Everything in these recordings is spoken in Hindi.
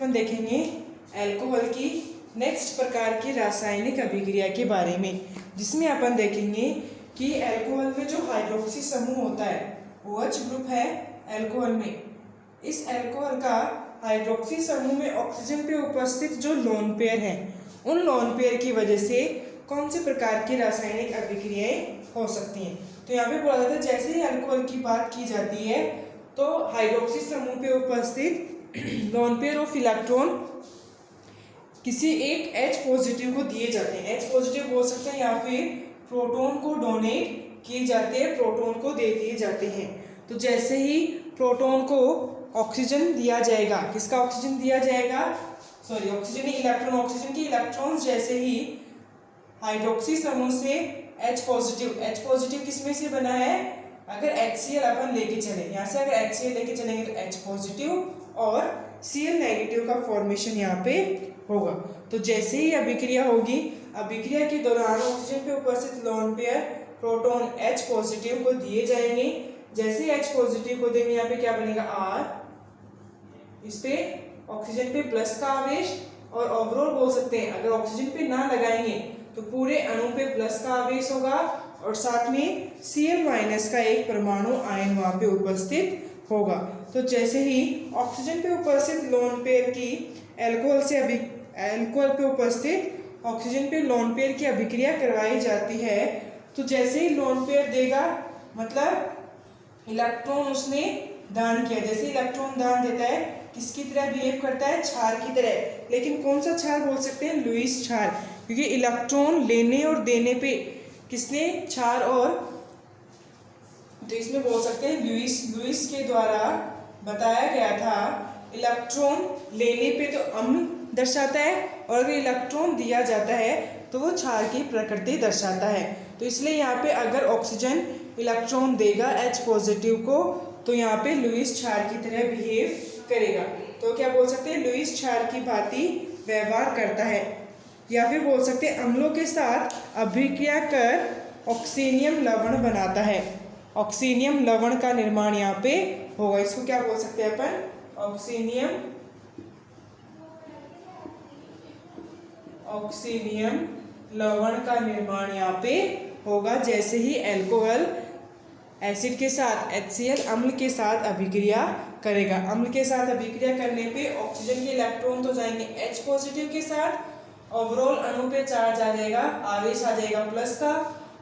हम देखेंगे अल्कोहल की नेक्स्ट प्रकार की रासायनिक अभिक्रिया के बारे में, जिसमें अपन देखेंगे कि अल्कोहल में जो हाइड्रोक्सी समूह होता है OH ग्रुप है अल्कोहल में। इस अल्कोहल का हाइड्रोक्सी समूह में ऑक्सीजन पे उपस्थित जो लोन पेयर है, उन लोन पेयर की वजह से कौन से प्रकार की रासायनिक अभिक्रियाएं हो सकती हैं। तो यहाँ पे बोला जाता है जैसे ही अल्कोहल की बात की जाती है तो हाइड्रोक्सी समूह पे उपस्थित लोन पेयर ऑफ इलेक्ट्रॉन किसी एक H पॉजिटिव को दिए जाते हैं। H पॉजिटिव बोल सकते हैं या फिर प्रोटॉन को डोनेट किए जाते हैं, प्रोटॉन को दे दिए जाते हैं। तो जैसे ही प्रोटॉन को ऑक्सीजन दिया जाएगा, किसका ऑक्सीजन दिया जाएगा, सॉरी ऑक्सीजन इलेक्ट्रॉन, ऑक्सीजन के इलेक्ट्रॉन्स जैसे ही हाइड्रोक्सी समूह से H पॉजिटिव किस में से बना है, अगर HCl अपन लेके चले, यहाँ से अगर HCl लेके चलेंगे तो H पॉजिटिव और Cl नेगेटिव का फॉर्मेशन यहाँ पे होगा। तो जैसे ही अभिक्रिया होगी, अभिक्रिया के दौरान ऑक्सीजन पे उपस्थित lone pair proton H positive को दिए जाएंगे। जैसे ही H पॉजिटिव को देंगे, यहाँ पे क्या बनेगा R, इस पे ऑक्सीजन पे प्लस का आवेश, और ओवरऑल बोल सकते हैं अगर ऑक्सीजन पे ना लगाएंगे तो पूरे अणु पे प्लस का आवेश होगा और साथ में Cl माइनस का एक परमाणु आयन वहां पे उपस्थित होगा। तो जैसे ही ऑक्सीजन पे उपस्थित लोन पेयर की अल्कोहल पे उपस्थित ऑक्सीजन पे लोन पेयर की अभिक्रिया करवाई जाती है, तो जैसे ही लोन पेयर देगा मतलब इलेक्ट्रॉन उसने दान किया, जैसे इलेक्ट्रॉन दान देता है किसकी तरह बिहेव करता है, क्षार की तरह। लेकिन कौन सा क्षार बोल सकते हैं, लुईस क्षार, क्योंकि इलेक्ट्रॉन लेने और देने पे किसने, क्षार, और तो इसमें बोल सकते हैं लुईस के द्वारा बताया गया था इलेक्ट्रॉन लेने पे तो अम्ल दर्शाता है और अगर इलेक्ट्रॉन दिया जाता है तो वो क्षार की प्रकृति दर्शाता है। तो इसलिए यहाँ पे अगर ऑक्सीजन इलेक्ट्रॉन देगा H पॉजिटिव को तो यहाँ पे लुईस क्षार की तरह बिहेव करेगा। तो क्या बोल सकते हैं, लुईस क्षार की भांति व्यवहार करता है। या फिर बोल सकते हैं अम्लों के साथ अभिक्रिया कर ऑक्सीनियम लवण बनाता है। ऑक्सीनियम लवण का निर्माण यहाँ पे होगा। इसको क्या बोल सकते हैं अपन, ऑक्सीनियम लवण का निर्माण यहाँ पे होगा जैसे ही अल्कोहल एसिड के साथ HCl अम्ल के साथ अभिक्रिया करेगा। अम्ल के साथ अभिक्रिया करने पे ऑक्सीजन के इलेक्ट्रॉन तो जाएंगे H पॉजिटिव के साथ, ओवरऑल अणु पे चार्ज आ जाएगा, आवेश आ जाएगा प्लस का,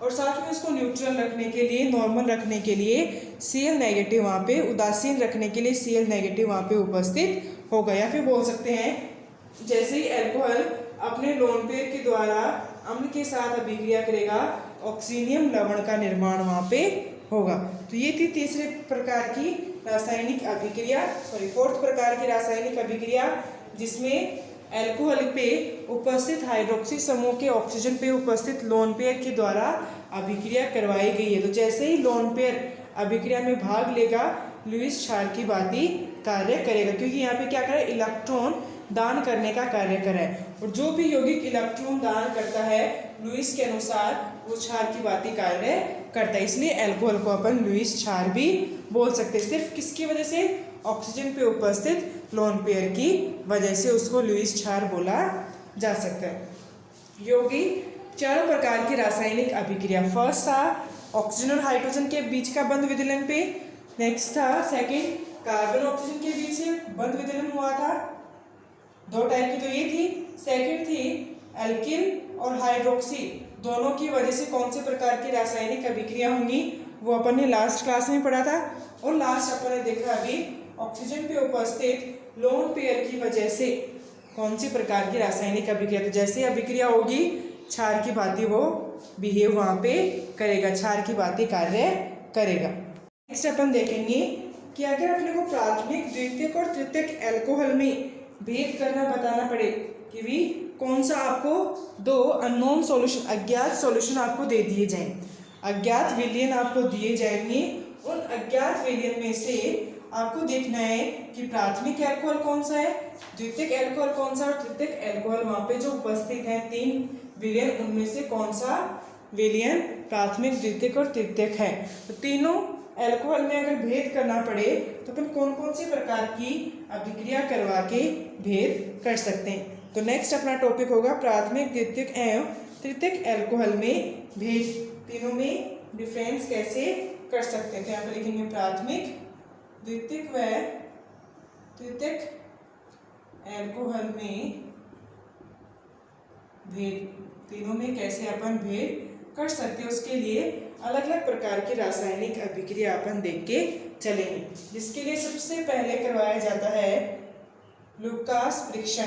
और साथ में उसको न्यूट्रल रखने के लिए, नॉर्मल रखने के लिए Cl नेगेटिव वहाँ पे, उदासीन रखने के लिए Cl नेगेटिव वहाँ पे उपस्थित होगा। या फिर बोल सकते हैं जैसे ही अल्कोहल अपने लोन पेयर के द्वारा अम्ल के साथ अभिक्रिया करेगा, ऑक्सीनियम लवण का निर्माण वहाँ पे होगा। तो ये थी तीसरे प्रकार की रासायनिक अभिक्रिया, फोर्थ प्रकार की रासायनिक अभिक्रिया, जिसमें अल्कोहल पे उपस्थित हाइड्रोक्सी समूह के ऑक्सीजन पे उपस्थित लोन पेयर के द्वारा अभिक्रिया करवाई गई है। तो जैसे ही लोन पेयर अभिक्रिया में भाग लेगा, लुईस क्षार की भांति कार्य करेगा, क्योंकि यहाँ पे क्या करे, इलेक्ट्रॉन दान करने का कार्य करे, और जो भी यौगिक इलेक्ट्रॉन दान करता है लुईस के अनुसार वो क्षार की भांति कार्य करता है। इसलिए अल्कोहल को अपन लुईस क्षार भी बोल सकते हैं। सिर्फ किसकी वजह से, ऑक्सीजन पे उपस्थित लोन पेयर की वजह से उसको लुईस क्षार बोला जा सकता है। यौगिक चारों प्रकार की रासायनिक अभिक्रिया, फर्स्ट था ऑक्सीजन और हाइड्रोजन के बीच का बंध विदलन पे, नेक्स्ट था सेकंड कार्बन ऑक्सीजन के बीच से बंध विदलन हुआ था, दो टाइप की तो ये थी। सेकंड थी एल्किल और हाइड्रोक्सी दोनों की वजह से कौन से प्रकार की रासायनिक अभिक्रिया होंगी, वो अपन ने लास्ट क्लास में पढ़ा था। और लास्ट अपन ने देखा अभी ऑक्सीजन पे उपस्थित लोन पेयर की वजह से कौन सी प्रकार की रासायनिक अभिक्रिया, तो जैसे अभिक्रिया होगी क्षार की भांति वो बिहेव वहाँ पे करेगा, क्षार की भांति कार्य करेगा। नेक्स्ट अपन देखेंगे कि अगर अपने को प्राथमिक, द्वितीयक और तृतीयक अल्कोहल में भेद करना बताना पड़े कि भी कौन सा, आपको दो अननोन सॉल्यूशन, अज्ञात सॉल्यूशन आपको दे दिए जाएं, अज्ञात विलयन आपको दिए जाएंगे। उन अज्ञात विलयन में से आपको देखना है कि प्राथमिक अल्कोहल कौन सा है, द्वितीयक अल्कोहल कौन सा, और तृतीयक अल्कोहल वहाँ पे जो उपस्थित है 3 विलयन, उनमें से कौन सा विलयन प्राथमिक, द्वितीयक और तृतीयक है। तो तीनों अल्कोहल में अगर भेद करना पड़े तो अपन कौन कौन सी प्रकार की अभिक्रिया करवा के भेद कर सकते हैं। तो नेक्स्ट अपना टॉपिक होगा प्राथमिक, द्वितीयक एवं तृतीयक अल्कोहल में भेद, तीनों में डिफरेंस कैसे कर सकते हैं। तो यहाँ पर लिखेंगे प्राथमिक, द्वितीयक व तृतीयक अल्कोहल में भेद, तीनों में कैसे अपन भेद कर सकते हैं, उसके लिए अलग अलग प्रकार की रासायनिक अभिक्रिया अपन देख के चलेंगे। जिसके लिए सबसे पहले करवाया जाता है लुकास परीक्षण।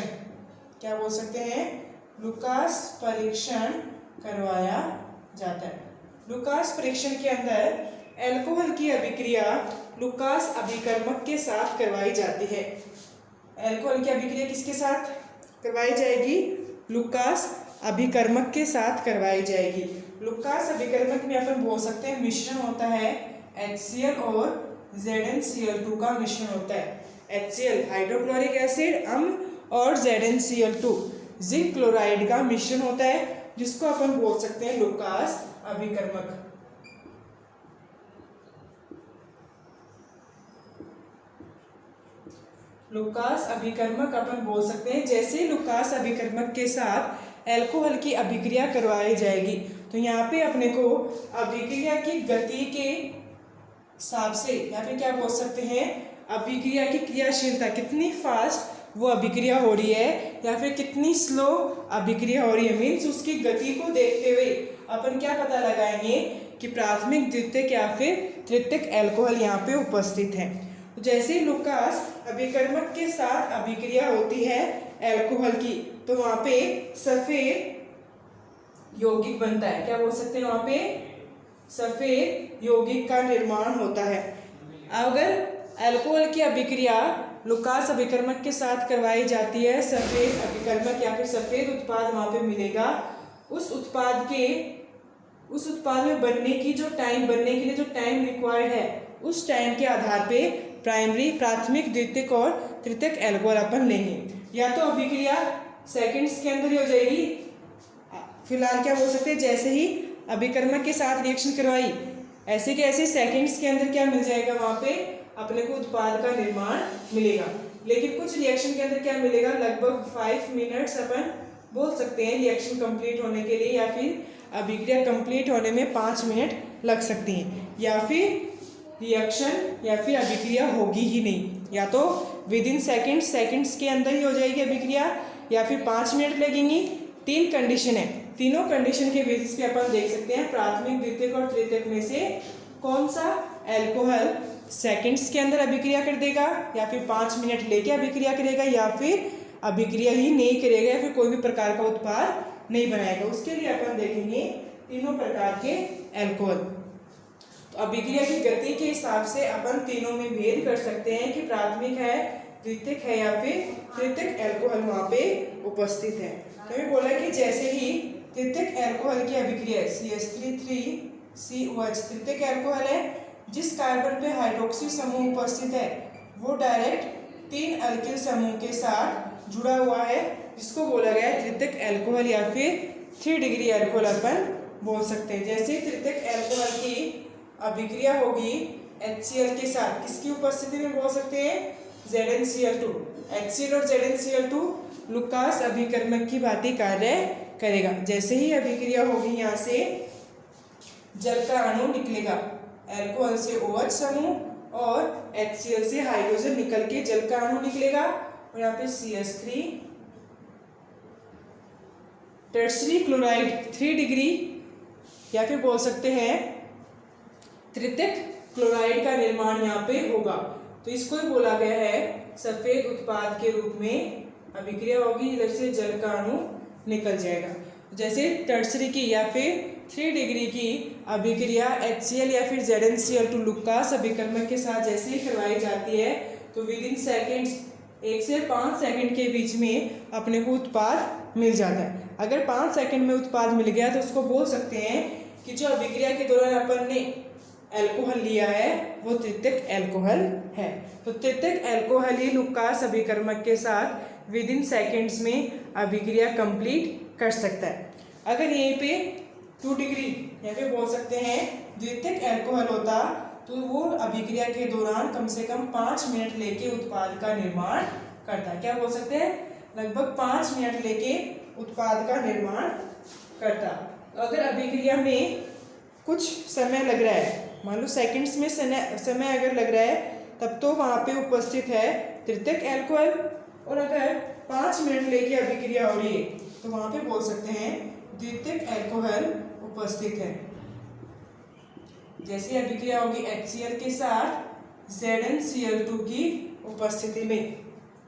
क्या बोल सकते हैं? लुकास परीक्षण करवाया जाता है। लुकास परीक्षण के अंदर अल्कोहल की अभिक्रिया लुकास अभिकर्मक के साथ करवाई जाती है। अल्कोहल की अभिक्रिया किसके साथ करवाई जाएगी? लुकास अभिकर्मक के साथ करवाई जाएगी। लुकास अभिकर्मक में अपन बोल सकते हैं मिश्रण होता है HCl और ZnCl2 का मिश्रण होता है। HCl हाइड्रोक्लोरिक एसिड अम्ल और ZnCl2 जिंक क्लोराइड का मिश्रण होता है, जिसको अपन बोल सकते हैं लुकास अभिकर्मक। लुकास अभिकर्मक अपन बोल सकते हैं। जैसे लुकास अभिकर्मक के साथ अल्कोहल की अभिक्रिया करवाई जाएगी तो यहाँ पे अपने को अभिक्रिया की गति के हिसाब से या फिर क्या बोल सकते हैं अभिक्रिया की क्रियाशीलता, कितनी फास्ट वो अभिक्रिया हो रही है या फिर कितनी स्लो अभिक्रिया हो रही है, मीन्स उसकी गति को देखते हुए अपन क्या पता लगाएंगे कि प्राथमिक, द्वितीयक या फिर तृतीयक अल्कोहल यहाँ पे उपस्थित है। तो जैसे लुकास अभिकर्मक के साथ अभिक्रिया होती है अल्कोहल की तो वहाँ पे सफेद यौगिक बनता है। क्या बोल सकते हैं? वहाँ पे सफेद यौगिक का निर्माण होता है। अगर अल्कोहल की अभिक्रिया लुकास अभिकर्मक के साथ करवाई जाती है, सफेद अभिकर्मक या फिर सफेद उत्पाद वहाँ पे मिलेगा। उस उत्पाद में बनने के लिए जो टाइम रिक्वायर्ड है, उस टाइम के आधार पे प्राइमरी, प्राथमिक, द्वितीयक और तृतीयक अल्कोहल अपन लेंगे। या तो अभिक्रिया सेकंड्स के अंदर ही हो जाएगी। फिलहाल क्या बोल सकते हैं, जैसे ही अभिकर्मक के साथ रिएक्शन करवाई ऐसे के ऐसे सेकंड्स के अंदर क्या मिल जाएगा, वहाँ पे अपने को उत्पाद का निर्माण मिलेगा। लेकिन कुछ रिएक्शन के अंदर क्या मिलेगा, लगभग 5 मिनट्स अपन बोल सकते हैं रिएक्शन कंप्लीट होने के लिए, या फिर अभिक्रिया कंप्लीट होने में 5 मिनट लग सकती हैं, या फिर रिएक्शन या फिर अभिक्रिया होगी ही नहीं। या तो विद इन सेकंड्स के अंदर ही हो जाएगी अभिक्रिया, या फिर 5 मिनट लगेंगी। 3 कंडीशन है, तीनों कंडीशन के बेसिस पे अपन देख सकते हैं प्राथमिक, द्वितीयक और तृतीयक में से कौन सा अल्कोहल सेकंड्स के अंदर अभिक्रिया कर देगा, या फिर 5 मिनट लेके अभिक्रिया करेगा, या फिर अभिक्रिया ही नहीं करेगा, या फिर कोई भी प्रकार का उत्पाद नहीं बनाएगा। उसके लिए अपन देखेंगे तीनों प्रकार के अल्कोहल। तो अभिक्रिया की गति के हिसाब से अपन तीनों में भेद कर सकते हैं कि प्राथमिक है, द्वितीयक है या फिर तृतीयक अल्कोहल वहाँ पे उपस्थित है। तो ये बोला कि जैसे ही तृतीयक अल्कोहल की अभिक्रिया CH3COH तृतीयक अल्कोहल है, जिस कार्बन पे हाइड्रोक्सी समूह उपस्थित है वो डायरेक्ट 3 अल्किल समूह के साथ जुड़ा हुआ है, जिसको बोला गया है तृतीयक अल्कोहल या फिर 3 डिग्री अल्कोहल अपन बोल सकते हैं। जैसे तृतीयक अल्कोहल की अभिक्रिया होगी HCl के साथ, किसकी उपस्थिति में बोल सकते हैं, ZnCl2। HCl और ZnCl2 लुकास अभिकर्मक की भांति कार्य करेगा। जैसे ही अभिक्रिया होगी यहाँ से जल का अणु निकलेगा, अल्कोहल से OH समूह और HCl से हाइड्रोजन निकल के जल का अणु निकलेगा, और यहाँ पे CH3 टर्सरी क्लोराइड 3 डिग्री या फिर बोल सकते हैं तृतीयक क्लोराइड का निर्माण यहाँ पे होगा। तो इसको ही बोला गया है सफेद उत्पाद के रूप में अभिक्रिया होगी, इधर से जल का अणु निकल जाएगा। जैसे टर्सरी की या फिर 3 डिग्री की अभिक्रिया HCl या फिर ZnCl2 लुकास अभिकर्मक के साथ जैसे ही करवाई जाती है तो विद इन सेकेंड्स 1 से 5 सेकंड के बीच में अपने को उत्पाद मिल जाता है। अगर 5 सेकंड में उत्पाद मिल गया तो उसको बोल सकते हैं कि जो अभिक्रिया के दौरान अपन ने अल्कोहल लिया है वो तृतीयक अल्कोहल है। तो तृतीयक अल्कोहल ही लुकास अभिकर्मक के साथ विद इन सेकेंड्स में अभिक्रिया कंप्लीट कर सकता है। अगर यहीं पे 2 डिग्री या फिर बोल सकते हैं द्वितीयक अल्कोहल होता तो वो अभिक्रिया के दौरान कम से कम 5 मिनट लेके उत्पाद का निर्माण करता है। क्या बोल सकते हैं? लगभग 5 मिनट लेके उत्पाद का निर्माण करता। अगर अभिक्रिया में कुछ समय लग रहा है, मान लो सेकंड्स में समय अगर लग रहा है, तब तो वहाँ पे उपस्थित है तृतीयक अल्कोहल। और अगर 5 मिनट लेके अभिक्रिया हो रही है तो वहाँ पे बोल सकते हैं द्वितीयक अल्कोहल उपस्थित है। जैसे अभिक्रिया होगी HCl के साथ ZnCl2 की उपस्थिति में।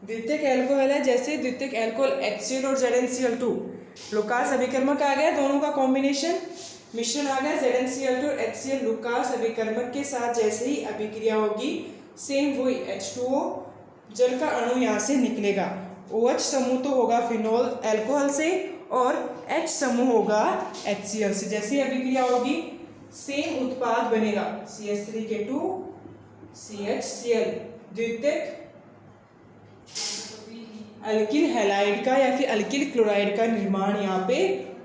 द्वितीयक अल्कोहल है, जैसे द्वितीयक अल्कोहल HCl और ZnCl2, लुकास अभिकर्मक आ गया, दोनों का कॉम्बिनेशन मिश्रण आ गया ZnCl2 और HCl। लुकास अभिकर्मक के साथ जैसे ही अभिक्रिया होगी सेम वही H2O जल का अणु यहाँ से निकलेगा। OH समूह तो होगा फिनोल अल्कोहल से और H समूह होगा HCl से। जैसे ही अभिक्रिया होगी सेम उत्पाद बनेगा CH3K2 CHCl, द्वितीयक अल्किल हैलाइड का या फिर अल्किल क्लोराइड का निर्माण यहाँ पे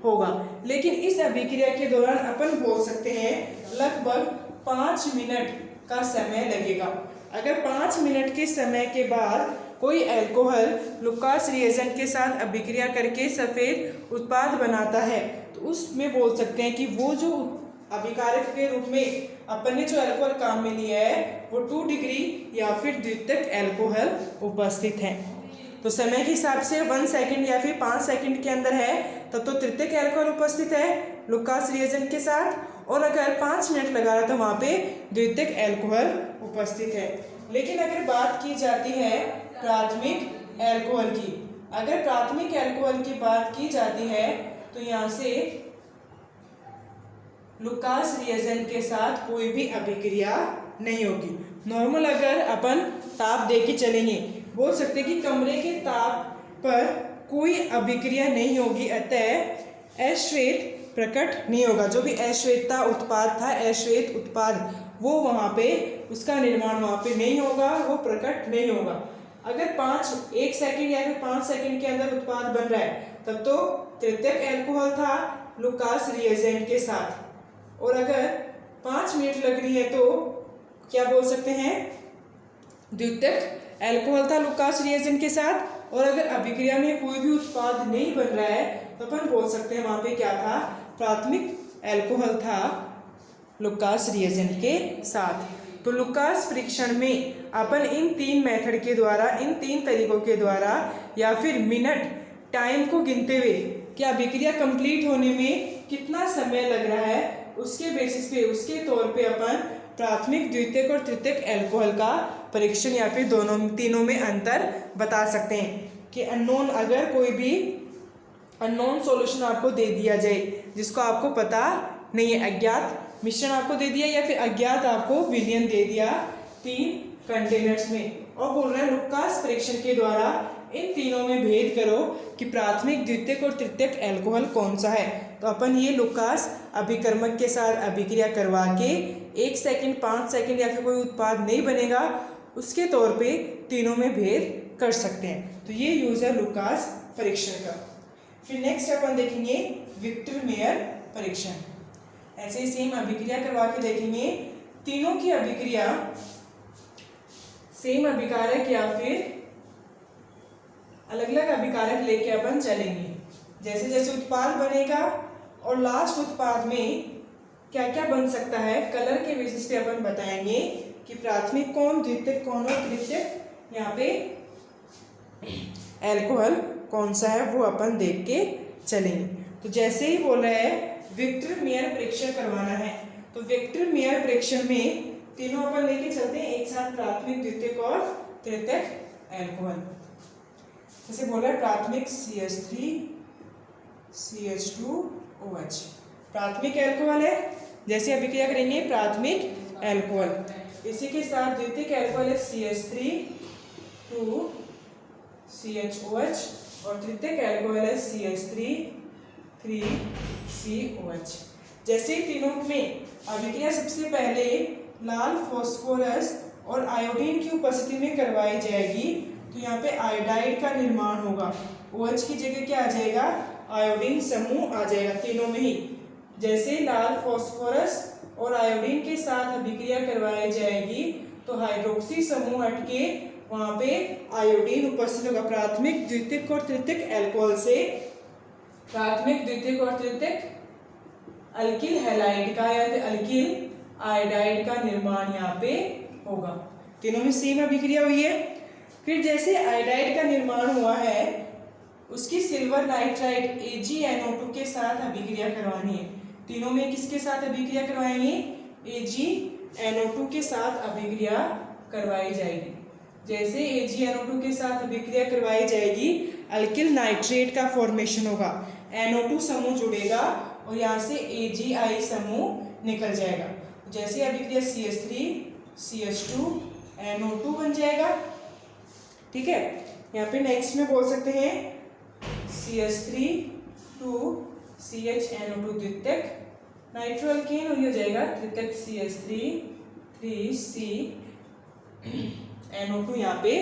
होगा। लेकिन इस अभिक्रिया के दौरान अपन बोल सकते हैं लगभग 5 मिनट का समय लगेगा। अगर 5 मिनट के समय के बाद कोई अल्कोहल लुकास रिएजेंट के साथ अभिक्रिया करके सफ़ेद उत्पाद बनाता है तो उसमें बोल सकते हैं कि वो जो अभिकारक के रूप में अपन ने जो अल्कोहल काम में लिया है वो 2 डिग्री या फिर द्वितीयक अल्कोहल उपस्थित है। तो समय के हिसाब से 1 सेकंड या फिर 5 सेकंड के अंदर है तब तो तृतीयक अल्कोहल उपस्थित है लुकास रिएजेंट के साथ, और अगर 5 मिनट लगा रहा तो वहाँ पे द्वितीयक अल्कोहल उपस्थित है। लेकिन अगर बात की जाती है प्राथमिक अल्कोहल की, अगर प्राथमिक अल्कोहल की बात की जाती है तो यहाँ से लुकास रिएजेंट के साथ कोई भी अभिक्रिया नहीं होगी। नॉर्मल अगर अपन ताप दे के चलेंगे बोल सकते हैं कि कमरे के ताप पर कोई अभिक्रिया नहीं होगी, अतः अश्वेत प्रकट नहीं होगा। जो भी अश्वेतता उत्पाद था, अश्वेत उत्पाद, वो वहाँ पे उसका निर्माण वहाँ पे नहीं होगा, वो प्रकट नहीं होगा। अगर 1 सेकंड या फिर 5 सेकंड के अंदर उत्पाद बन रहा है तब तो तृतीयक अल्कोहल था लुकास रिएजेंट के साथ, और अगर 5 मिनट लग रही है तो क्या बोल सकते हैं द्वितीयक अल्कोहल था लुकास रिएजेंट के साथ। और अगर अभिक्रिया में कोई भी उत्पाद नहीं बन रहा है तो अपन बोल सकते हैं वहाँ पे क्या था प्राथमिक अल्कोहल था लुकास रिएजेंट के साथ। तो लुकास परीक्षण में अपन इन 3 मेथड के द्वारा, इन 3 तरीकों के द्वारा या फिर मिनट टाइम को गिनते हुए कि अभिक्रिया कंप्लीट होने में कितना समय लग रहा है उसके बेसिस पे, उसके तौर पे अपन प्राथमिक, द्वितीयक और तृतीयक अल्कोहल का परीक्षण या फिर तीनों में अंतर बता सकते हैं। कि अननोन, अगर कोई भी अननोन सॉल्यूशन आपको दे दिया जाए जिसको आपको पता नहीं है, अज्ञात मिश्रण आपको दे दिया या फिर अज्ञात आपको विलयन दे दिया 3 कंटेनर्स में, और बोल रहे हैं लुकास परीक्षण के द्वारा इन तीनों में भेद करो कि प्राथमिक, द्वितीयक और तृतीयक अल्कोहल कौन सा है। तो अपन ये लुकास अभिकर्मक के साथ अभिक्रिया करवा के 1 सेकंड, 5 सेकंड या फिर कोई उत्पाद नहीं बनेगा उसके तौर पे तीनों में भेद कर सकते हैं। तो ये यूज है लुकास परीक्षण का। फिर नेक्स्ट अपन देखेंगे विक्टर मेयर परीक्षण। ऐसे ही सेम अभिक्रिया करवा के देखेंगे, तीनों की अभिक्रिया सेम अभिकारक या फिर अलग अलग अभिकारक लेके अपन चलेंगे। जैसे जैसे उत्पाद बनेगा और लास्ट उत्पाद में क्या क्या बन सकता है कलर के बेसिस पे अपन बताएंगे कि प्राथमिक कौन, द्वितीयक कौन और तृतीयक यहाँ पे अल्कोहल कौन सा है वो अपन देख के चलेंगे। तो जैसे ही बोल रहे हैं विक्टर मेयर परीक्षण करवाना है तो विक्टर मेयर परीक्षण में तीनों अपन लेके चलते हैं एक साथ, प्राथमिक, द्वितीयक और तृतीयक अल्कोहल। जैसे बोल रहा है प्राथमिक CH3 CH2OH प्राथमिक अल्कोहल है, जैसे अभिक्रिया करेंगे प्राथमिक अल्कोहल। इसी के साथ द्वितीयक अल्कोहल है CH3 2 CHOH और तृतीयक अल्कोहल है CH3 3 COH। जैसे तीनों में अभिक्रिया सबसे पहले लाल फास्फोरस और आयोडीन की उपस्थिति में करवाई जाएगी तो यहाँ पे आयोडाइड का निर्माण होगा। OH की जगह क्या आ जाएगा, आयोडीन समूह आ जाएगा तीनों में ही। जैसे लाल फास्फोरस और आयोडीन के साथ अभिक्रिया करवाई जाएगी तो हाइड्रोक्सी समूह हट के वहां पे आयोडीन उपस्थित होगा। प्राथमिक द्वितीयक और तृतीयक अल्कोहल से प्राथमिक द्वितीयक और तृतीयक अल्किल हैलाइड का या फिर अल्किल आयोडाइड का निर्माण यहाँ पे होगा। तीनों में सेम अभिक्रिया हुई है। फिर जैसे आयोडाइड का निर्माण हुआ है उसकी सिल्वर नाइट्राइड AgNO2 के साथ अभिक्रिया करवानी है। तीनों में किसके साथ अभिक्रिया करवाएंगे? AgNO2 के साथ अभिक्रिया करवाई जाएगी। जैसे AgNO2 के साथ अभिक्रिया करवाई जाएगी अल्किल नाइट्रेट का फॉर्मेशन होगा, NO2 समूह जुड़ेगा और यहाँ से AgI समूह निकल जाएगा। जैसे अभिक्रिया CH3 CH2 NO2 बन जाएगा। ठीक है, यहाँ पे नेक्स्ट में बोल सकते हैं CH3 2 CHNO2 द्वितीयक नाइट्रोअल्केन और ये हो जाएगा तृतीयक CH3 3C NO2 यहाँ पे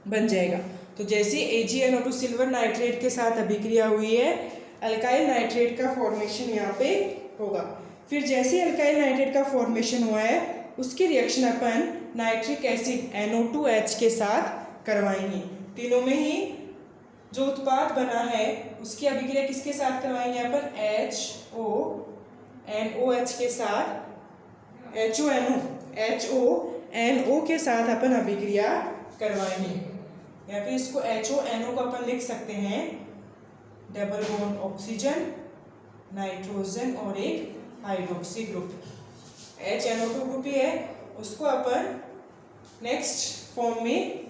बन जाएगा। तो जैसे AgNO2 सिल्वर नाइट्रेट के साथ अभिक्रिया हुई है अल्काइल नाइट्रेट का फॉर्मेशन यहाँ पे होगा। फिर जैसे अल्काइल नाइट्रेट का फॉर्मेशन हुआ है उसकी रिएक्शन अपन नाइट्रिक एसिड NO2H के साथ करवाएंगे। तीनों में ही जो उत्पाद बना है उसकी अभिक्रिया किसके साथ करवाएंगे? अपन HONOH के साथ HONO के साथ अपन अभिक्रिया करवाएंगे। या फिर इसको HONO को अपन लिख सकते हैं डबल बॉन्ड ऑक्सीजन नाइट्रोजन और एक हाइड्रोक्सी ग्रुप। HNO2 ग्रुप ही है, उसको अपन नेक्स्ट फॉर्म में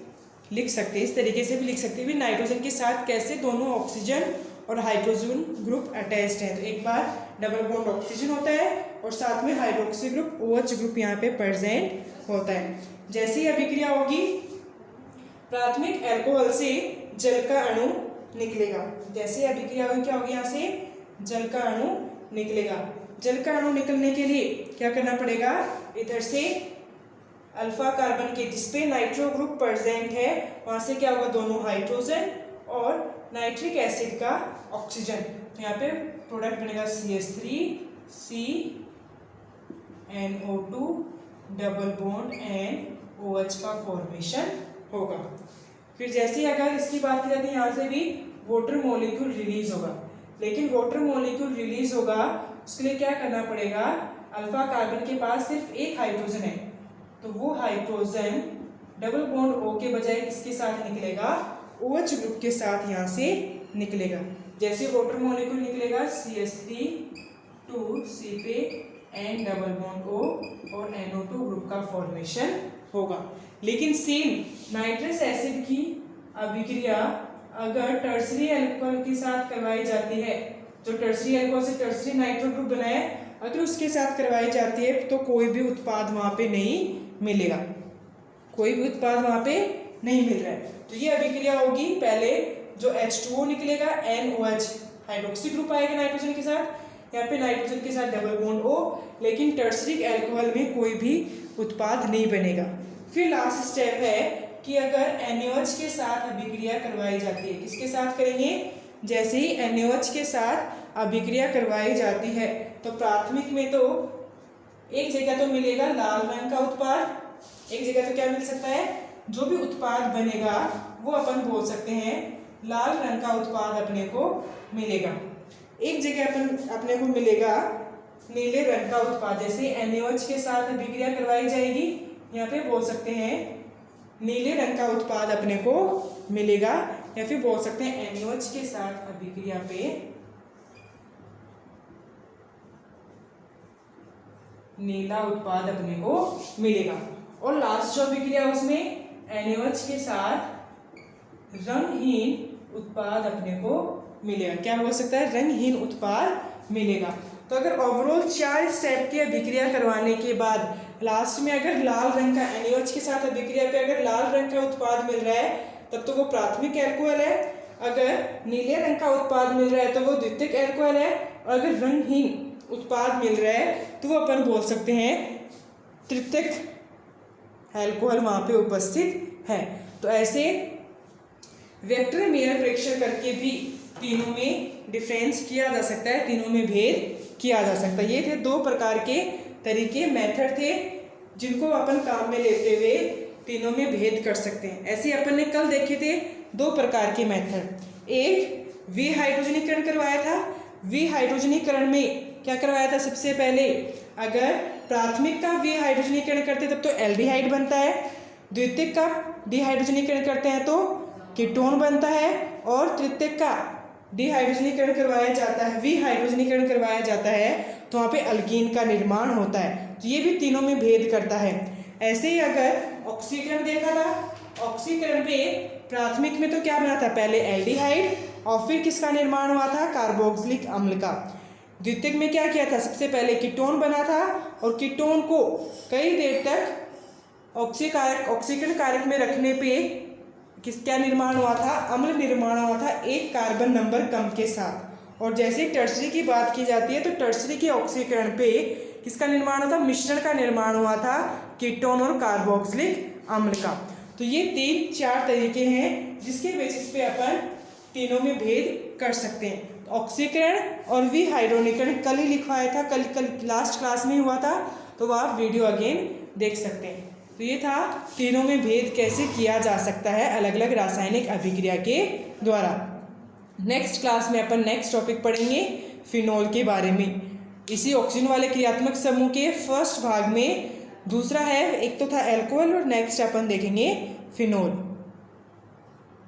लिख सकते हैं, इस तरीके से भी लिख सकते हैं। नाइट्रोजन के साथ कैसे दोनों ऑक्सीजन और हाइड्रोजन ग्रुप अटैच्ड हैं। तो एक बार डबल बॉन्ड ऑक्सीजन होता है और साथ में हाइड्रोक्सी ग्रुप OH ग्रुप यहाँ पे प्रेजेंट होता है। जैसे ही अभिक्रिया होगी प्राथमिक अल्कोहल से जल का अणु निकलेगा। जैसे अभिक्रिया होगी क्या होगी? यहाँ से जल का अणु निकलेगा। जल का अणु निकलने के लिए क्या करना पड़ेगा? इधर से अल्फा कार्बन के जिसपे नाइट्रो ग्रुप प्रेजेंट है वहां से क्या होगा? दोनों हाइड्रोजन और नाइट्रिक एसिड का ऑक्सीजन। तो यहाँ पे प्रोडक्ट बनेगा CH3 CNO2 double bond NOH का फॉर्मेशन होगा। फिर जैसे अगर इसकी बात की जाती है यहाँ से भी वाटर मॉलिक्यूल रिलीज होगा, लेकिन वाटर मॉलिक्यूल रिलीज होगा उसके लिए क्या करना पड़ेगा? अल्फा कार्बन के पास सिर्फ एक हाइड्रोजन है तो वो हाइड्रोजन डबल बॉन्ड O के बजाय किसके साथ निकलेगा? OH ग्रुप के साथ यहाँ से निकलेगा। जैसे वाटर मॉलिक्यूल निकलेगा CH3 2C पे N डबल बॉन्ड O और NO2 ग्रुप का फॉर्मेशन होगा। लेकिन सेम नाइट्रस एसिड की अभिक्रिया अगर टर्सरी अल्कोहल के साथ करवाई जाती है, जो टर्सरी अल्कोहल से टर्सरी नाइट्रो ग्रुप बना है, अगर उसके साथ करवाई जाती है तो कोई भी उत्पाद वहां पे नहीं मिलेगा, कोई भी उत्पाद वहां पे नहीं मिल रहा है। तो ये अभिक्रिया होगी, पहले जो H2O निकलेगा NOH हाइड्रोक्सी ग्रुप आएगा नाइट्रोजन के साथ, यहाँ पे नाइट्रोजन के साथ डबल बॉन्ड O, लेकिन टर्सरी अल्कोहल में कोई भी उत्पाद नहीं बनेगा। फिर लास्ट स्टेप है कि अगर NaOH के साथ अभिक्रिया करवाई जाती है, किसके साथ करेंगे? जैसे ही NaOH के साथ अभिक्रिया करवाई जाती है तो प्राथमिक में तो एक जगह तो मिलेगा लाल रंग का उत्पाद, एक जगह तो क्या मिल सकता है? जो भी उत्पाद बनेगा वो अपन बोल सकते हैं लाल रंग का उत्पाद अपने को मिलेगा। एक जगह अपने को मिलेगा नीले रंग का उत्पाद। जैसे NaOH के साथ अभिक्रिया करवाई जाएगी, यहाँ पे बोल सकते हैं नीले रंग का उत्पाद अपने को मिलेगा, या फिर बोल सकते हैं NaOH के साथ अभिक्रिया पे नीला उत्पाद अपने को मिलेगा। और लास्ट जो अभिक्रिया उसमें NaOH के साथ रंगहीन उत्पाद अपने को मिलेगा। क्या बोल सकता है? रंगहीन उत्पाद मिलेगा। तो अगर ओवरऑल 4 स्टेप की अभिक्रिया करवाने के बाद लास्ट में अगर लाल रंग का NaOH के साथ अभिक्रिया पे अगर लाल रंग का उत्पाद मिल रहा है तब तो वो प्राथमिक अल्कोहल है, अगर नीले रंग का उत्पाद मिल रहा है तो वो द्वितीयक अल्कोहल है, और अगर रंगहीन उत्पाद मिल रहा है तो वो अपन बोल सकते हैं तृतीयक अल्कोहल वहाँ पे उपस्थित है। तो ऐसे वेक्टर मेयर परीक्षण करके भी तीनों में डिफरेंस किया जा सकता है, तीनों में भेद किया जा सकता है। ये थे दो प्रकार के तरीके, मेथड थे जिनको अपन काम में लेते हुए तीनों में भेद कर सकते हैं। ऐसे अपन ने कल देखे थे दो प्रकार के मेथड। एक विहाइड्रोजनीकरण करवाया था। विहाइड्रोजनीकरण में क्या करवाया था? सबसे पहले अगर प्राथमिक का विहाइड्रोजनीकरण करते तब तो एल्डिहाइड बनता है, द्वितीयक का डिहाइड्रोजनीकरण करते हैं तो कीटोन बनता है, और तृतीयक का डिहाइड्रोजनीकरण करवाया जाता है, विहाइड्रोजनीकरण करवाया जाता है तो वहाँ पे अल्कीन का निर्माण होता है। तो ये भी तीनों में भेद करता है। ऐसे ही अगर ऑक्सीकरण देखा था, ऑक्सीकरण पे प्राथमिक में तो क्या बना था? पहले एल्डिहाइड और फिर किसका निर्माण हुआ था? कार्बोक्सिलिक अम्ल का। द्वितीयक में क्या किया था? सबसे पहले कीटोन बना था और कीटोन को कई देर तक ऑक्सीकरण कारक में रखने पे क्या निर्माण हुआ था? अम्ल निर्माण हुआ था एक कार्बन नंबर कम के साथ। और जैसे टर्सरी की बात की जाती है तो टर्सरी के ऑक्सीकरण पे किसका निर्माण हुआ था? मिश्रण का निर्माण हुआ था कीटोन और कार्बोक्सिलिक अम्ल का। तो ये 3-4 तरीके हैं जिसके बेसिस पे अपन तीनों में भेद कर सकते हैं। ऑक्सीकरण और विहाइड्रोजनीकरण कल ही लिखवाया था, कल लास्ट क्लास में हुआ था, तो आप वीडियो अगेन देख सकते हैं। तो ये था तीनों में भेद कैसे किया जा सकता है अलग अलग रासायनिक अभिक्रिया के द्वारा। नेक्स्ट क्लास में अपन नेक्स्ट टॉपिक पढ़ेंगे फिनोल के बारे में। इसी ऑक्सीजन वाले क्रियात्मक समूह के फर्स्ट भाग में दूसरा है, एक तो था एल्कोहल और नेक्स्ट अपन देखेंगे फिनोल।